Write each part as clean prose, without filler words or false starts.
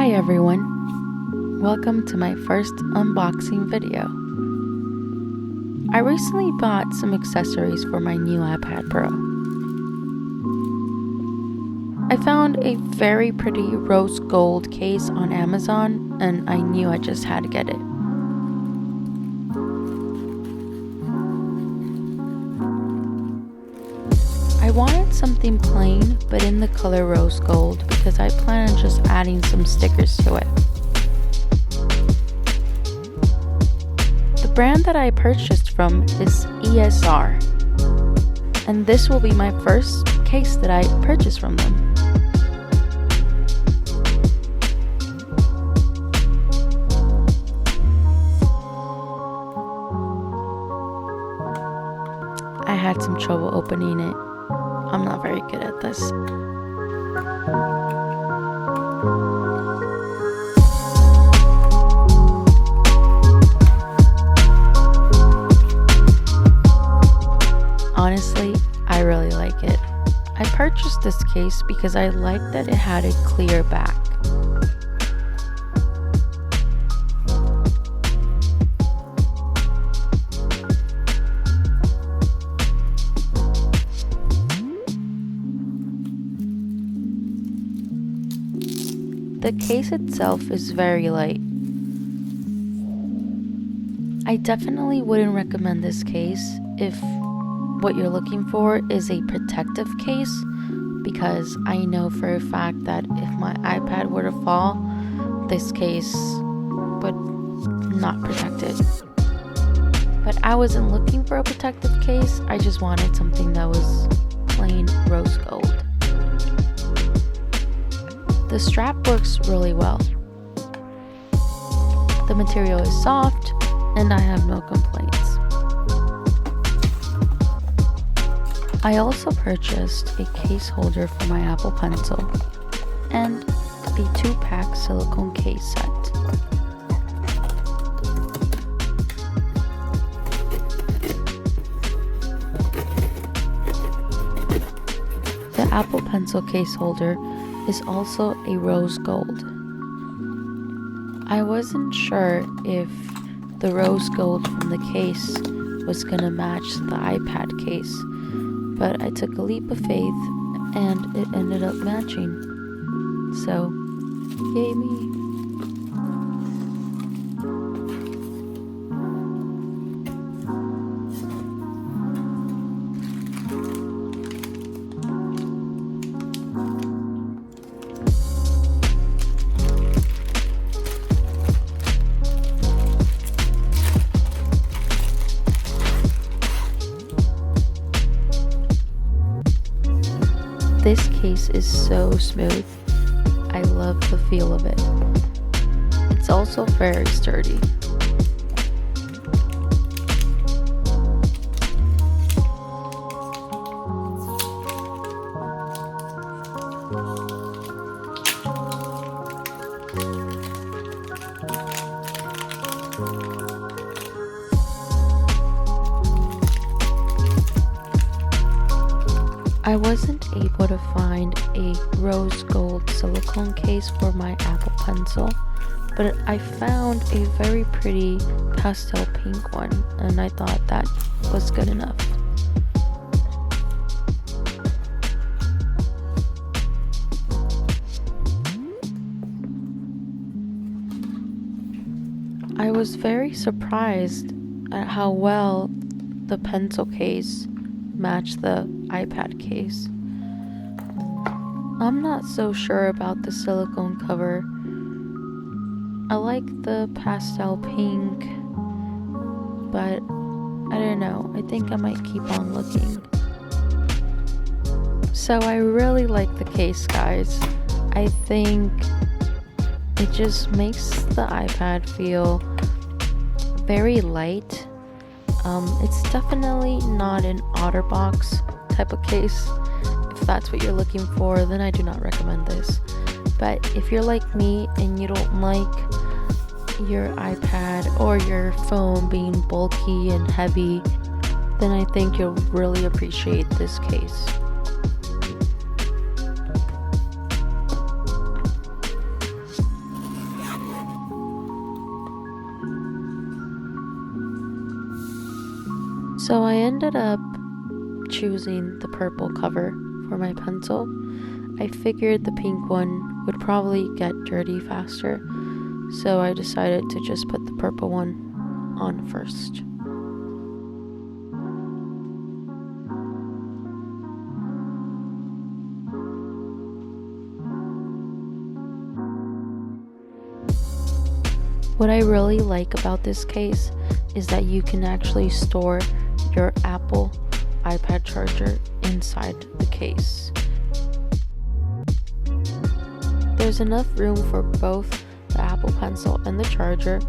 Hi everyone, welcome to my first unboxing video. I recently bought some accessories for my new iPad Pro. I found a very pretty rose gold case on Amazon and I knew I just had to get it. I wanted something plain but in the color rose gold because I plan on just adding some stickers to it. The brand that I purchased from is ESR, and this will be my first case that I purchased from them. I had some trouble opening it. I'm not very good at this. Honestly, I really like it. I purchased this case because I liked that it had a clear back. The case itself is very light. I definitely wouldn't recommend this case if what you're looking for is a protective case, because I know for a fact that if my iPad were to fall, this case would not protect it. But I wasn't looking for a protective case, I just wanted something that was plain rose gold. The strap works really well. The material is soft and I have no complaints. I also purchased a case holder for my Apple Pencil and a 2-pack silicone case set. The Apple Pencil case holder is also a rose gold. I wasn't sure if the rose gold from the case was gonna match the iPad case, but I took a leap of faith and it ended up matching. So, yay me. This case is so smooth. I love the feel of it. It's also very sturdy. I wasn't able to find a rose gold silicone case for my Apple Pencil, but I found a very pretty pastel pink one, and I thought that was good enough. I was very surprised at how well the pencil case matched the iPad case. I'm not so sure about the silicone cover. I like the pastel pink, but I don't know, I think I might keep on looking. So I really like the case, guys. I think it just makes the iPad feel very light. It's definitely not an OtterBox type of case. If that's what you're looking for, then I do not recommend this. But if you're like me and you don't like your iPad or your phone being bulky and heavy, then I think you'll really appreciate this case. So I ended up choosing the purple cover for my pencil. I figured the pink one would probably get dirty faster, so I decided to just put the purple one on first. What I really like about this case is that you can actually store your Apple iPad charger inside the case. There's enough room for both the Apple Pencil and the charger,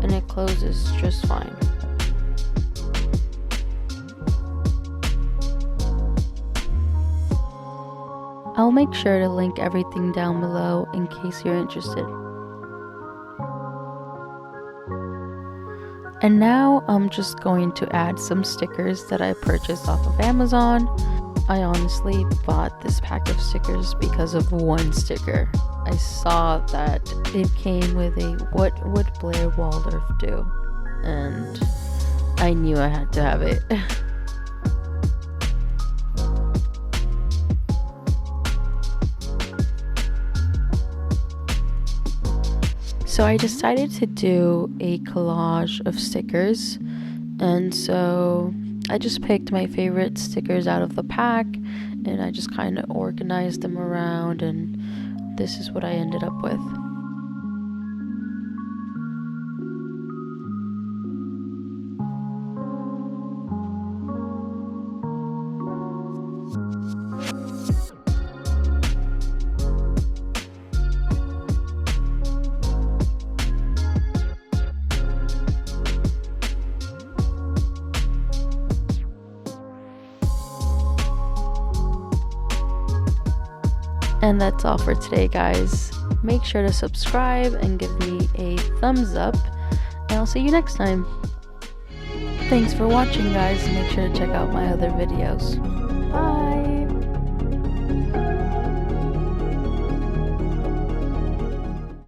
and it closes just fine. I'll make sure to link everything down below in case you're interested. And now I'm just going to add some stickers that I purchased off of Amazon. I honestly bought this pack of stickers because of one sticker. I saw that it came with a "What would Blair Waldorf do?" and I knew I had to have it. So I decided to do a collage of stickers, and so I just picked my favorite stickers out of the pack and I just kind of organized them around, and this is what I ended up with. And that's all for today, guys. Make sure to subscribe and give me a thumbs up, and I'll see you next time. Thanks for watching, guys. Make sure to check out my other videos. Bye!